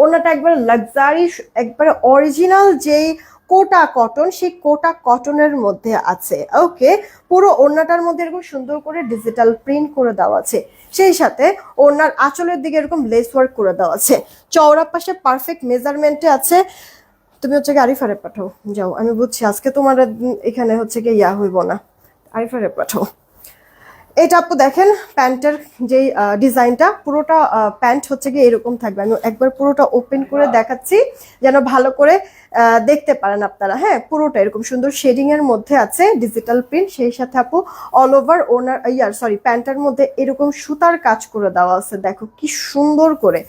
ওনাটা একবারে লাক্সারি, একবারে অরিজিনাল যেই কোটা কটন, সেই কোটা কটনের মধ্যে আছে। ওকে, পুরো ওড়নাটার মধ্যে এরকম সুন্দর করে ডিজিটাল প্রিন্ট করে দেওয়া আছে, সেই সাথে ওড়নার আঁচলের দিকে এরকম লেস ওয়ার্ক করে দেওয়া আছে, চওড়া পাশে পারফেক্ট মেজারমেন্টে আছে। তুমি হচ্ছে কি আরিফারে পাঠাও, যাও, আমি বুঝছি আজকে তোমার এখানে হচ্ছে কি ইয়া হইব না, আরিফারে পাঠাও। এটা আপু দেখেন প্যান্টের যে ডিজাইনটা, পুরোটা প্যান্ট হচ্ছে কি এরকম থাকবে। আমি একবার পুরোটা ওপেন করে দেখাচ্ছি যেন ভালো করে দেখতে পারেন আপনারা। হ্যাঁ, পুরোটা এরকম সুন্দর শেডিং এর মধ্যে আছে, ডিজিটাল প্রিন্ট, সেই সাথে আপু অল ওভার ওনার প্যান্টের মধ্যে এরকম সুতার কাজ করে দেওয়া আছে, দেখো কি সুন্দর করে।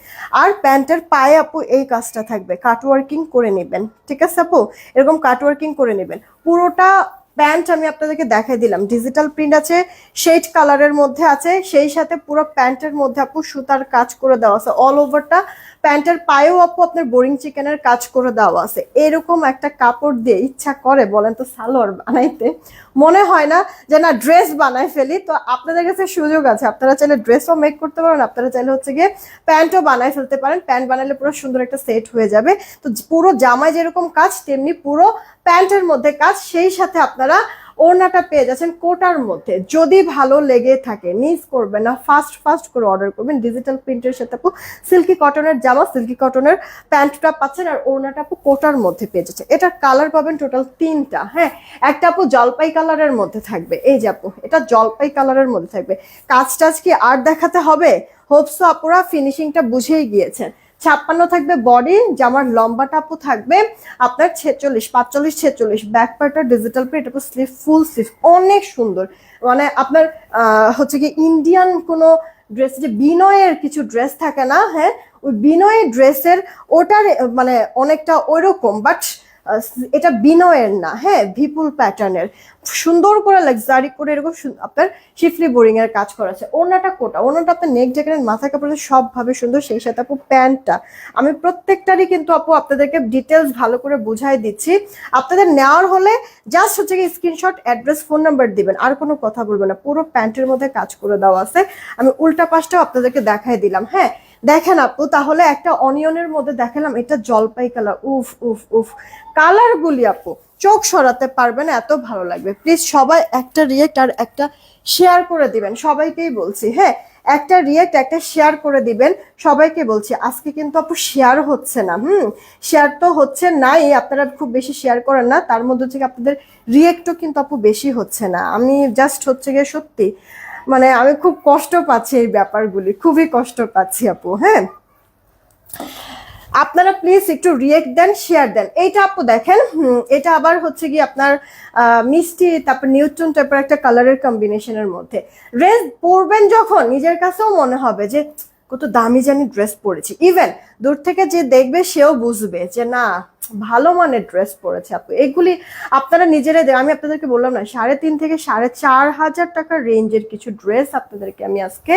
আর প্যান্টের পায়ে আপু এই কাজটা থাকবে, কাটওয়ার্কিং করে নেবেন, ঠিক আছে আপু? এরকম কাটওয়ার্কিং করে নেবেন। পুরোটা প্যান্ট আমি আপনাদেরকে দেখাই দিলাম, ডিজিটাল প্রিন্ট আছে, শেড কালারের মধ্যে আছে, সেই সাথে পুরো প্যান্টের মধ্যে আপু সুতার কাজ করে দেওয়া আছে, অল ওভারটা প্যান্টের পায়েও আপু আপনার বোরিং চিকেনের কাজ করে দেওয়া আছে। এরকম একটা কাপড় দিয়ে ইচ্ছা করে বলেন তো সালোয়ার বানাইতে, মনে হয় না যে না ড্রেস বানাই ফেলি। তো আপনাদের কাছে সুযোগ আছে, আপনারা চাইলে ড্রেসও মেক করতে পারেন, আপনারা চাইলে হচ্ছে গিয়ে প্যান্টও বানাই ফেলতে পারেন। প্যান্ট বানালে পুরো সুন্দর একটা সেট হয়ে যাবে। তো পুরো জামায় যেরকম কাজ তেমনি পুরো প্যান্টের মধ্যে কাজ, সেই সাথে আপনারা ওড়নাটা পেয়ে যাচ্ছেন কোটার মধ্যে। যদি ভালো লেগে থাকে মিস করবেন না, ফাস্ট ফাস্ট করে অর্ডার করবেন। ডিজিটাল প্রিন্টের সাথে আপু সিল্কি কটনের জামা, সিল্কি কটনের প্যান্টটা পাচ্ছেন, আর ওড়নাটা আপু কোটার মধ্যে পেয়ে যাচ্ছে। এটার কালার পাবেন টোটাল 3টা। হ্যাঁ, একটা আপু জলপাই কালারের মধ্যে থাকবে, এই যে আপু এটা জলপাই কালারের মধ্যে থাকবে। কাজ টাজ কি আর দেখাতে হবে? হোপসো আপুরা ফিনিশিংটা বুঝেই গিয়েছেন। 56 থাকবে বডি, জামার লম্বাটা আপু থাকবে আপনার 46, 45, 46। ব্যাক পার্টটা ডিজিটাল প্রিন্ট, আপু স্লিভ ফুল স্লিভ, অনেক সুন্দর। মানে আপনার হচ্ছে কি ইন্ডিয়ান কোনো ড্রেস, যে বিনয়ের কিছু ড্রেস থাকে না, হ্যাঁ ওই বিনয়ের ড্রেসের ওটার মানে অনেকটা ওইরকম, বাট এটা বিনয়ের না, হ্যাঁ ভিপুল প্যাটার্নের, সুন্দর করে লাক্সারি করে এরকম আপনার শিফলি বোরিং এর কাজ করা আছে। ওড়নাটা কোটা, ওড়নাটা আপনার নেক জ্যাকেট মাথা কাপড়ে সবভাবে সুন্দর। সেই সাথে আপু প্যান্টটা আমি প্রত্যেকটারই কিন্তু আপু আপনাদেরকে ডিটেলস ভালো করে বুঝাই দিচ্ছি। আপনাদের নেওয়ার হলে জাস্ট হচ্ছে কি স্ক্রিনশট, অ্যাড্রেস, ফোন নাম্বার দিবেন, আর কোনো কথা বলবেন না। পুরো প্যান্টের মধ্যে কাজ করে দেওয়া আছে। আমি উল্টা পাশটাও আপনাদেরকে দেখাই দিলাম। হ্যাঁ দেখেন আপু, তাহলে একটা অনিয়নের মধ্যে দেখালাম, এটা জলপাই কালার। উফ উফ উফ, কালারগুলি আপু চোখ সরাতে পারবেন, এত ভালো লাগবে। প্লিজ সবাই একটা রিয়েক্ট আর একটা শেয়ার করে দিবেন, সবাইকেই বলছি। হ্যাঁ একটা রিয়েক্ট একটা শেয়ার করে দিবেন, সবাইকে বলছি। আজকে কিন্তু আপু শেয়ার হচ্ছে না, শেয়ার তো হচ্ছে নাই, আপনারা খুব বেশি শেয়ার করেন না, তার মধ্যে থেকে আপনাদের রিয়েক্টও কিন্তু আপু বেশি হচ্ছে না। আমি জাস্ট হচ্ছে গিয়ে সত্যি মানে আমি খুব কষ্ট পাচ্ছি এই ব্যাপারগুলি, খুবই কষ্ট পাচ্ছি আপু। হ্যাঁ আপনারা প্লিজ একটু রিয়েক্ট দেন, শেয়ার দেন। এইটা আপু দেখেন, এটা আবার হচ্ছে কি আপনার মিষ্টি তারপর নিউট্রন টাইপের একটা কালারের কম্বিনেশনের মধ্যে। ড্রেস পরবেন যখন নিজের কাছেও মনে হবে যে কত দামি জানি ড্রেস পরেছি। ইভেন দূর থেকে যে দেখবে সেও বুঝবে যে না ভালো মানের ড্রেস পরেছে আপু। এগুলি আপনারা নিজেরাই আমি আপনাদেরকে বললাম না 3.5 থেকে 4.5 হাজার টাকার রেঞ্জের কিছু ড্রেস আপনাদেরকে আমি আজকে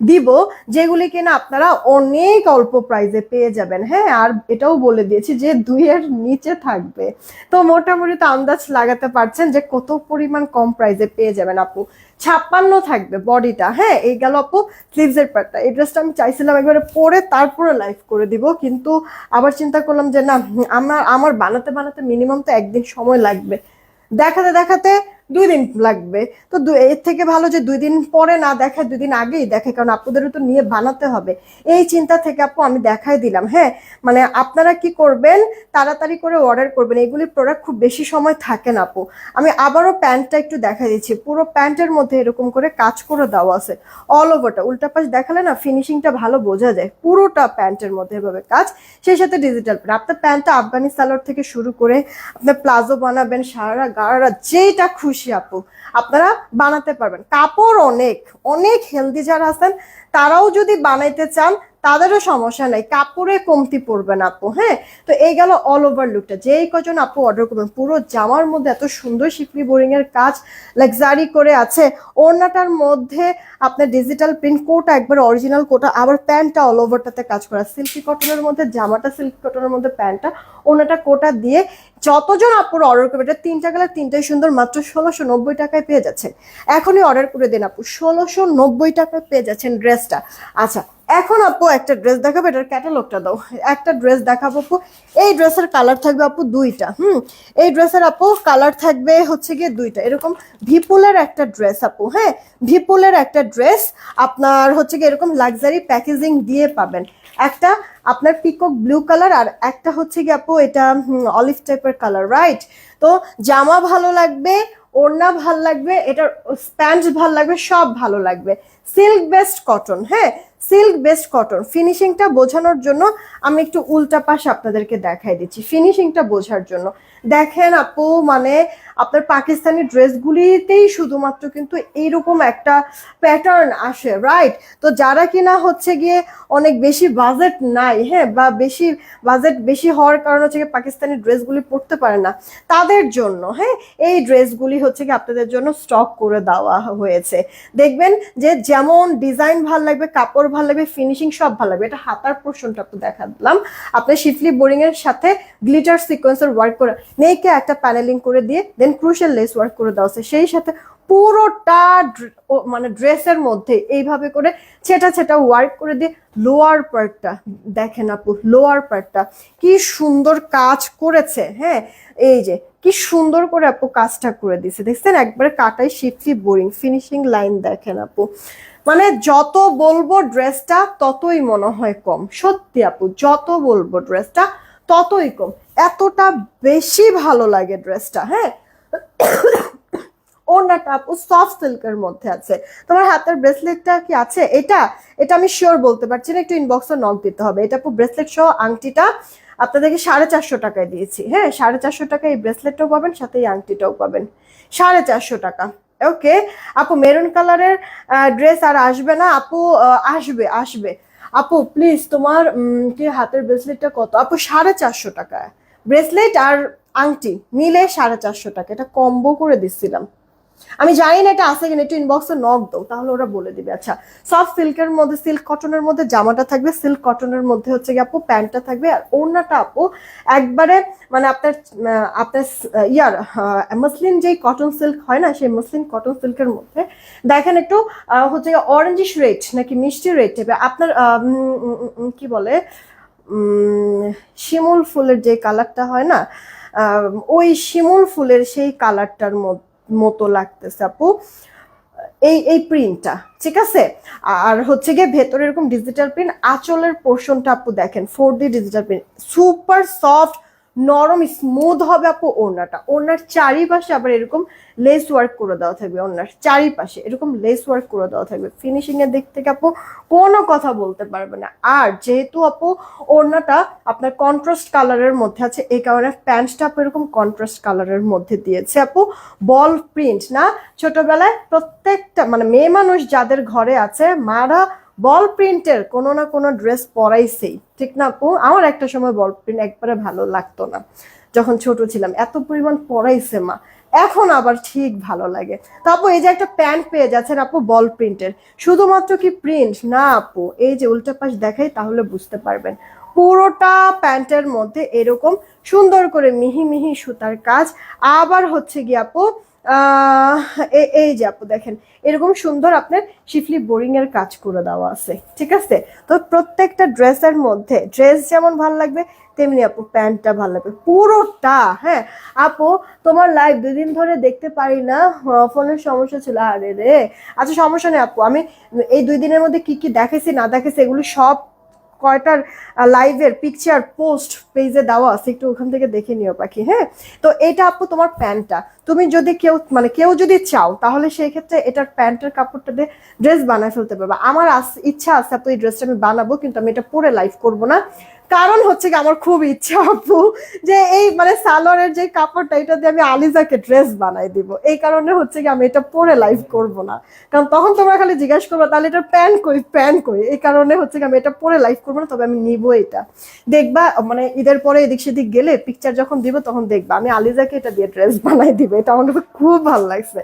দিব, যেগুলি কিনা আপনারা অনেক অল্প প্রাইসে পেয়ে যাবেন। হ্যাঁ আর এটাও বলে দিয়েছি যে 2-এর নিচে থাকবে, তো মোটামুটি তো আন্দাজ লাগাতে পারছেন যে কত পরিমাণ কম প্রাইসে পেয়ে যাবেন আপু। 56 থাকবে বডিটা। হ্যাঁ এই গেল আপু স্লিভসের পার্টটা। এই ড্রেসটা আমি চাইছিলাম একবারে পরে তারপরে লাইভ করে দিব, কিন্তু আবার চিন্তা করলাম যে না আমার বানাতে বানাতে মিনিমাম তো একদিন সময় লাগবে, দেখাতে দেখাতে 2 দিন লাগবে। তো এর থেকে ভালো যে 2 দিন পরে না দেখায় 2 দিন আগেই দেখে, কারণ আপনাদেরও তো নিয়ে বানাতে হবে। এই চিন্তা থেকে আপু আমি দেখাই দিলাম। হ্যাঁ মানে আপনারা কি করবেন, তাড়াতাড়ি করে অর্ডার করবেন, এগুলি প্রোডাক্ট খুব বেশি সময় থাকে না আপু। আমি আবারও প্যান্টটা একটু দেখা দিচ্ছি, পুরো প্যান্টের মধ্যে এরকম করে কাজ করে দেওয়া আছে অল ওভারটা। উল্টা পাশ দেখালে না ফিনিশিংটা ভালো বোঝা যায়, পুরোটা প্যান্টের মধ্যে এভাবে কাজ, সেই সাথে ডিজিটাল প্রিন্ট। আপনার প্যান্টটা আফগানি সালোয়ার থেকে শুরু করে আপনার প্লাজো বানাবেন, সারা গাড়া যেটা খুশি আপু আপনারা বানাতে পারবেন। কাপড় অনেক অনেক হেলদি যারা আছেন তারাও যদি বানাইতে চান তাদেরও সমস্যা নাই, কাপড়ে কমতি পড়বে না আপু। হ্যাঁ তো এই গেল অল ওভার লুকটা। যেই কজন আপু অর্ডার করবেন, পুরো জামার মধ্যে এত সুন্দর শিফলি বোরিং এর কাজ লাক্সারি করে আছে। ওড়নাটার মধ্যে আপনার ডিজিটাল প্রিন্ট, কোটা একবার অরিজিনাল কোটা, আবার প্যান্টটা অল ওভারটাতে কাজ করা সিল্কি কটনের মধ্যে, জামাটা সিল্কি কটনের মধ্যে, প্যান্টটা ওড়নাটা কোটা দিয়ে। যতজন আপুর অর্ডার করবে, এটা 3টা কালার 3টাই সুন্দর, মাত্র 1690 টাকায় পেয়ে যাচ্ছেন। এখনই অর্ডার করে দিন আপু, 1690 টাকায় পেয়ে যাচ্ছেন ড্রেসটা। আচ্ছা এখন আপু একটা ড্রেস দেখাবো, এটার ক্যাটালগটা দাও। একটা ড্রেস দেখাবো আপু, এই ড্রেসের কালার থাকবে আপু 2টা। এই ড্রেসের আপু কালার থাকবে হচ্ছে গিয়ে 2টা। এরকম ভিপুলের একটা ড্রেস আপু, হ্যাঁ ভিপুলের একটা ড্রেস আপনার হচ্ছে গিয়ে এরকম লাক্সারি প্যাকেজিং দিয়ে পাবেন। একটা আপনার পিকক ব্লু কালার, আর একটা হচ্ছে গিয়ে আপু এটা অলিভ টাইপের কালার, রাইট? তো জামা ভালো লাগবে, ওড়না ভাল লাগবে, এটার প্যান্ট ভাল লাগবে, সব ভালো লাগবে। সিল্ক বেস্ট কটন, হ্যাঁ সিল্ক বেস্ট কটন। ফিনিশিংটা বোঝানোর জন্য আমি একটু উল্টা পাশ আপনাদেরকে দেখাই দিচ্ছি, ফিনিশিংটা বোঝার জন্য। দেখেন আপু মানে আপনার পাকিস্তানি ড্রেসগুলিতেই শুধুমাত্র কিন্তু এইরকম একটা প্যাটার্ন আসে, রাইট? তো যারা কিনা হচ্ছে গিয়ে অনেক বেশি বাজেট নাই, হ্যাঁ বা বেশি বাজেট বেশি হওয়ার কারণে হচ্ছে গিয়ে পাকিস্তানি ড্রেসগুলি পরতে পারে না, তাদের জন্য হ্যাঁ এই ড্রেসগুলি হচ্ছে কি আপনাদের জন্য স্টক করে দেওয়া হয়েছে। দেখবেন যে যেমন ডিজাইন ভাল লাগবে, কাপড় কাপড় ভালো লাগবে, ফিনিশিং সব ভালো লাগবে। এটা হাতার পোর্শনটা আপু দেখালাম, আপনার শিফলি বোরিং এর সাথে গ্লিটার সিকোয়েন্সের ওয়ার্ক করে নেকে একটা প্যানেলিং করে দিয়ে দেন ক্রুশিয়াল লেস ওয়ার্ক করে দেওয়া আছে, সেই সাথে পুরোটা মানে ড্রেসের মধ্যে এইভাবে করে ছেটা ছেটা ওয়ার্ক করে দিয়ে লোয়ার পার্টটা দেখেন আপু, লোয়ার পার্টটা কি সুন্দর কাজ করেছে। হ্যাঁ, এই যে কি সুন্দর করে আপু কাজটা করে দিছে, দেখছেন একবারে কাটাই শিফলি বোরিং, ফিনিশিং লাইন দেখেন আপু, মানে যত বলবো ড্রেসটা ততই মনে হয় কম। সত্যি আপু, যত বলবো ড্রেসটা ততই কম, এতটা বেশি ভালো লাগে ড্রেসটা। হ্যাঁ, ওড়নাটা আপু সফট সিল্কের মধ্যে আছে। তোমার হাতের ব্রেসলেটটা কি আছে? এটা এটা আমি শিওর বলতে পারছি না, একটু ইনবক্সে নক দিতে হবে। এটা আপু ব্রেসলেট সহ আংটিটা আপনাদেরকে 450 টাকায় দিয়েছি। হ্যাঁ, 450 টাকায় এই ব্রেসলেটটাও পাবেন, সাথে এই আংটিটাও পাবেন, 450 টাকা। ওকে আপু, মেরুন কালারের ড্রেস আর আসবে না আপু? আসবে আসবে আপু, প্লিজ। তোমার কি হাতের ব্রেসলেটটা কত আপু? 450 টাকা, ব্রেসলেট আর আংটি মিলে 450 টাকা, এটা কম্বো করে দিচ্ছিলাম। আমি জানি না এটা আছে কিনা, একটু ইনবক্সে নক দাও, তাহলে ওরা বলে দিবে। আচ্ছা, সফট সিল্কের মধ্যে, সিল্ক কটনের মধ্যে জামাটা থাকবে, সিল্ক কটনের মধ্যে হচ্ছে কি আপু প্যান্টটা থাকবে, আর ওড়নাটা আপু একবারে মানে আপনার আপনার ইয়ার মসলিন যেই কটন সিল্ক হয় না, সেই মসলিন কটন সিল্কের মধ্যে দেখেন একটু হচ্ছে অরেঞ্জিশ রেড নাকি মিষ্টি রেড টাইপের আপনার কি বলে শিমুল ফুলের যে কালারটা হয় না, ওই শিমুল ফুলের সেই কালারটার মতো লাগতেছে আপু এই এই প্রিন্টটা, ঠিক আছে। আর হচ্ছে গিয়ে ভেতরে এরকম ডিজিটাল প্রিন্ট, আঁচলের পোর্শনটা আপু দেখেন 4D digital print, super soft নরম স্মুথ হবে আপু ওড়নাটা। ওড়নার চারিপাশে আবার এরকম লেস ওয়ার্ক করে দেওয়া থাকবে, ওড়নার চারিপাশে এরকম লেস ওয়ার্ক করে দেওয়া থাকবে। ফিনিশিং এর দিক থেকে আপু কোনো কথা বলতে পারবে না। আর যেহেতু আপু ওড়নাটা আপনার কন্ট্রাস্ট কালারের মধ্যে আছে, এই কারণে প্যান্টটা আপু এরকম কন্ট্রাস্ট কালারের মধ্যে দিয়েছে আপু, বল প্রিন্ট না। ছোটবেলায় প্রত্যেকটা মানে মেয়ে মানুষ যাদের ঘরে আছে, মারা বল প্রিন্টের কোনো না কোনো ড্রেস পরাইছেই, ঠিক না আপু? আমার একটা সময় বল প্রিন্ট একবারে ভালো লাগতো না, যখন ছোট ছিলাম, এত পরিমাণ পরাইছে মা, এখন আবার ঠিক ভালো লাগে। তো আপু এই যে একটা প্যান্ট পেয়ে যাচ্ছেন আপু বল প্রিন্টের, শুধুমাত্র কি প্রিন্ট না আপু, এই যে উল্টা পাশ দেখাই তাহলে বুঝতে পারবেন, পুরোটা প্যান্টের মধ্যে এরকম সুন্দর করে মিহি মিহি সুতার কাজ, আবার হচ্ছে কি আপু এই যে আপু দেখেন এরকম সুন্দর আপনার শিফলি বোরিং এর কাজ করে দেওয়া আছে, ঠিক আছে। তো প্রত্যেকটা ড্রেসের মধ্যে ড্রেস যেমন ভালো লাগবে তেমনি আপু প্যান্টটা ভালো লাগবে পুরোটা। হ্যাঁ আপু, তোমার লাইভ 2 দিন ধরে দেখতে পারি না, ফোনের সমস্যা ছিল। আরে রে, আচ্ছা সমস্যা নেই আপু, আমি এই 2 দিনের মধ্যে কি কি দেখেছি না দেখেছি এগুলো সব কয়টার লাইভের পিকচার পোস্ট পেজে দেওয়া আছে, একটু ওখান থেকে দেখে নিও পাখি। হ্যাঁ, তো এটা আপু তোমার প্যান্টটা, তুমি যদি কেউ যদি চাও তাহলে সেই ক্ষেত্রে এটার প্যান্টের কাপড়টা দিয়ে ড্রেস বানায় ফেলতে পারবে। আমার ইচ্ছা আছে আপু এই ড্রেসটা আমি বানাবো, কিন্তু আমি এটা পরে লাইভ করব না, কারণ হচ্ছে কি আমার খুব ইচ্ছা আপু যে এই মানে সালোয়ারের যে কাপড়টা এটা দিয়ে আমি আলিজাকে ড্রেস বানাই দিব, এই কারণে হচ্ছে কি আমি এটা পরে লাইভ করব না, কারণ তখন তোমরা খালি জিজ্ঞাসা করবো তাহলে এটার প্যান্ট কই, এই কারণে হচ্ছে কি আমি এটা পরে লাইভ করবো না। তবে আমি নিব, এটা দেখবা মানে ঈদের পরে এদিক সেদিক গেলে পিকচার যখন দিব তখন দেখবা আমি আলিজাকে এটা দিয়ে ড্রেস বানাই দিব, এটা আমার কাছে খুব ভালো লাগছে।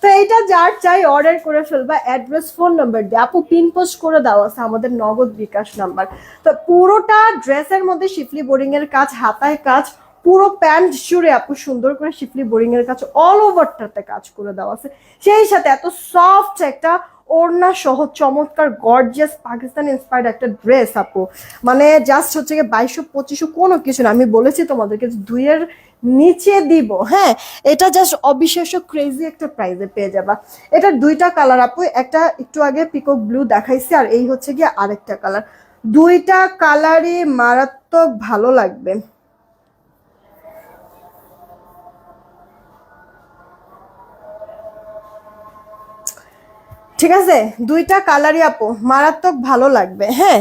তো এইটা যার চাই অর্ডার করে ফেলবা, অ্যাড্রেস ফোন নাম্বার দিয়ে আপু পিন পোস্ট করে দেওয়া আছে আমাদের নগদ বিকাশ নাম্বার। তো পুরোটা ড্রেসের মধ্যে শিফলি বোরিং এর কাজ, হাতায় কাজ, পুরো প্যান্ট জুড়ে আপু সুন্দর করে শিফলি বোরিং এর কাজ, অল ওভারটাতে কাজ করে দেওয়া আছে, সেই সাথে এত সফট একটা ওড়না সহ চমৎকার গর্জিয়াস পাকিস্তানি ইন্সপায়ার্ড একটা ড্রেস আপু, মানে জাস্ট হচ্ছে গিয়ে 2200-2500 কোনো কিছু না, আমি বলেছি তোমাদেরকে 2-এর নিচে দিব। হ্যাঁ, এটা জাস্ট অবিশ্বাস্য ক্রেজি একটা প্রাইসে পেয়ে যাবা। এটার 2টা কালার আপু, একটা একটু আগে পিকক ব্লু দেখাইছি, আর এই হচ্ছে গিয়ে আরেকটা কালার, 2টা কালারই মারাত্মক ভালো লাগবে। ঠিক আছে, 2টা কালারই আপু মারাত্মক ভালো লাগবে। হ্যাঁ,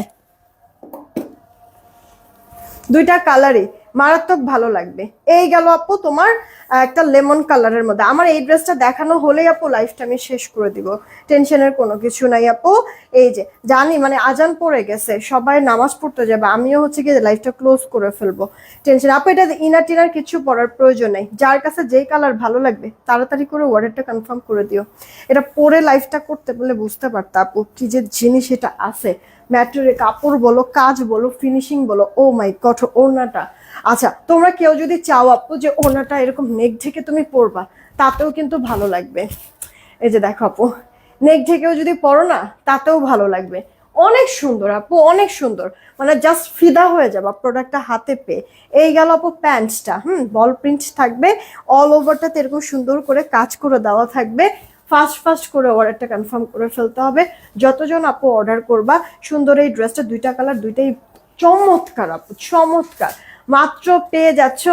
2টা কালারই মারাত্মক ভালো লাগবে। এই গেল আপু তোমার একটা লেমন কালারের মধ্যে। আমার এই ড্রেসটা দেখানো হলেই আপু লাইফটা আমি শেষ করে দিব, টেনশনের কোনো কিছু নাই আপু। এই যে জানি মানে আজান পড়ে গেছে, সবাই নামাজ পড়তে যাবে, আমিও হচ্ছে কি লাইফটা ক্লোজ করে ফেলবো, টেনশন। আপু এটা ইনার টিনার কিছু পরার প্রয়োজন নেই, যার কাছে যেই কালার ভালো লাগবে তাড়াতাড়ি করে অর্ডারটা কনফার্ম করে দিও। এটা পরে লাইফটা করতে বলে বুঝতে পারতা আপু কি যে জিনিস এটা আছে। ম্যাটেরিয়াল, কাপড় বলো, কাজ বলো, ফিনিশিং বলো, ও মাই গড ওড়নাটা। আচ্ছা তোমরা কেউ যদি চাও আপু যে ওড়নাটা এরকম নেক ঢেকে তুমি পরবা, তাতেও কিন্তু ভালো লাগবে। এই যে দেখো আপু, নেক ঢেকেও যদি পরো না তাতেও ভালো লাগবে। অনেক সুন্দর আপু, অনেক সুন্দর, মানে জাস্ট ফিদা হয়ে যাবে প্রোডাক্টটা হাতে পেয়ে। এই গেল আপু প্যান্টসটা, বল প্রিন্ট থাকবে, অল ওভারটাতে এরকম সুন্দর করে কাজ করে দেওয়া থাকবে। ফাস্ট ফাস্ট করে অর্ডারটা কনফার্ম করে ফেলতে হবে। যতজন আপু অর্ডার করবা, সুন্দর এই ড্রেসটা, দুইটা কালার, দুইটাই চমৎকার আপু, চমৎকার। মাত্র পেয়ে যাচ্ছ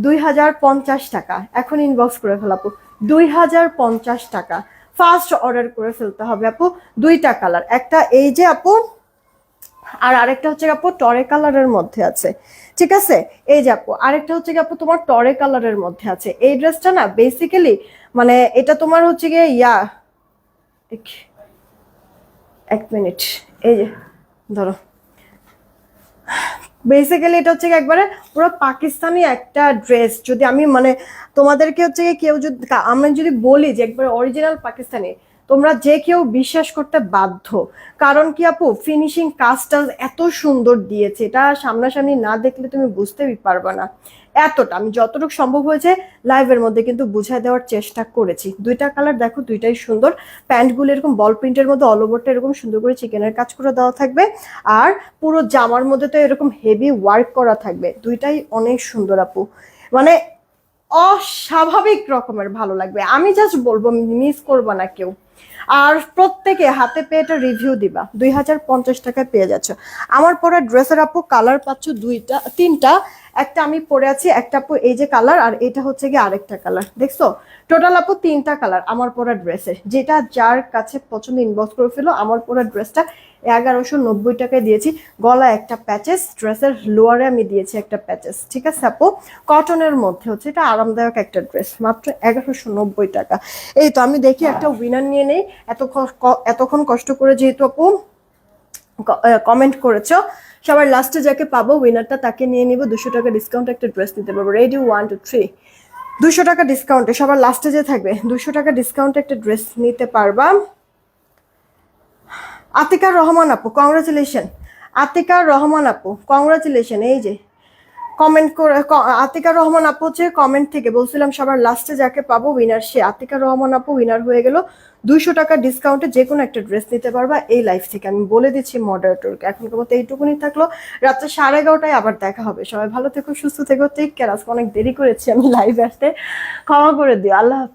2050 টাকা। এখন ইনবক্স করে ফেল আপু, 2050 টাকা। ফার্স্ট অর্ডার করে ফেলতে হবে আপু। দুইটা কালার, একটা এই যে আপু, আর আরেকটা হচ্ছে আপু টরে কালারের মধ্যে আছে, ঠিক আছে? এই যে আপু আরেকটা হচ্ছে আপু তোমার টরে কালারের মধ্যে আছে। এই ড্রেসটা না বেসিক্যালি মানে এটা তোমার হচ্ছে গিয়ে এক মিনিট, এই যে ধরো, বেসিক্যালি এটা হচ্ছে একবারে পুরো পাকিস্তানি একটা ড্রেস। যদি আমি মানে তোমাদেরকে হচ্ছে কেউ যদি আমি যদি বলি যে একবারে অরিজিনাল পাকিস্তানি, তোমরা যে কেউ বিশ্বাস করতে বাধ্য। কারণ কি আপু, ফিনিশিং কাজটা এত সুন্দর দিয়েছে, এটা সামনাসামনি না দেখলে তুমি বুঝতেই পারবে না। এতটা আমি যতটুকু সম্ভব হয়েছে লাইভের মধ্যে কিন্তু বুঝাই দেওয়ার চেষ্টা করেছি। দুইটা কালার দেখো, দুইটাই সুন্দর। প্যান্টগুলো এরকম বল প্রিন্টের মধ্যে অল ওভারটা এরকম সুন্দর করে চিকেনের কাজ করে দেওয়া থাকবে, আর পুরো জামার মধ্যে তো এরকম হেভি ওয়ার্ক করা থাকবে। দুইটাই অনেক সুন্দর আপু, মানে অস্বাভাবিক রকমের ভালো লাগবে। আমি জাস্ট বলবো মিস করবো না কেউ। আর প্রত্যেকে হাতে পেয়ে এটা রিভিউ দিবা। 2050 টাকায় পেয়ে যাচ্ছ। আমার পরা ড্রেসের আপু কালার পাচ্ছ তিনটা। একটা আমি পরে আছি, একটা আপু এই যে কালার, আর এটা হচ্ছে গিয়ে আরেকটা কালার, দেখছো? টোটাল আপু তিনটা কালার আমার পরা ড্রেসের। যেটা যার কাছে পছন্দ ইনবক্স করে ফেলো। আমার পরা ড্রেসটা 1190 টাকায় দিয়েছি। গলা একটা প্যাচেস, ড্রেসের লোয়ারে আমি দিয়েছি একটা প্যাচেস, ঠিক আছে আপু? কটনের মধ্যে হচ্ছে, এটা আরামদায়ক একটা ড্রেস, মাত্র 1190 টাকা। এই তো আমি দেখি একটা উইনার নিয়ে নেই। এতক্ষণ কষ্ট করে যেহেতু আপু কমেন্ট করেছো, সবার লাস্টে যাকে পাবো উইনারটা তাকে নিয়ে নিব। 200 টাকা ডিসকাউন্ট একটা ড্রেস নিতে পারবো। রেডি, 1 2 3। 200 টাকা ডিসকাউন্টে সবার লাস্টে যে থাকবে 200 টাকা ডিসকাউন্টে একটা ড্রেস নিতে পারবা। আতিকার রহমান আপু, কংগ্রাচুলেশন। আতিকার রহমান আপু কংগ্রাচুলেশন। এই যে কমেন্ট করে আতিকার রহমান আপু হচ্ছে কমেন্ট থেকে বলছিলাম সবার লাস্টে যাকে পাবো উইনার সে। আতিকার রহমান আপু উইনার হয়ে গেল। 200 টাকা ডিসকাউন্টে যে কোনো একটা ড্রেস নিতে পারবা এই লাইফ থেকে। আমি বলে দিচ্ছি মডারেটরকে। এখনকার মতো এইটুকুনি থাকলো। রাত্রে 11:30টায় আবার দেখা হবে। সবাই ভালো থেকো, সুস্থ থেকো, টেক কেয়ার। আজকে অনেক দেরি করেছি আমি লাইভ আসতে, ক্ষমা করে দিও। আল্লাহ হাফেজ।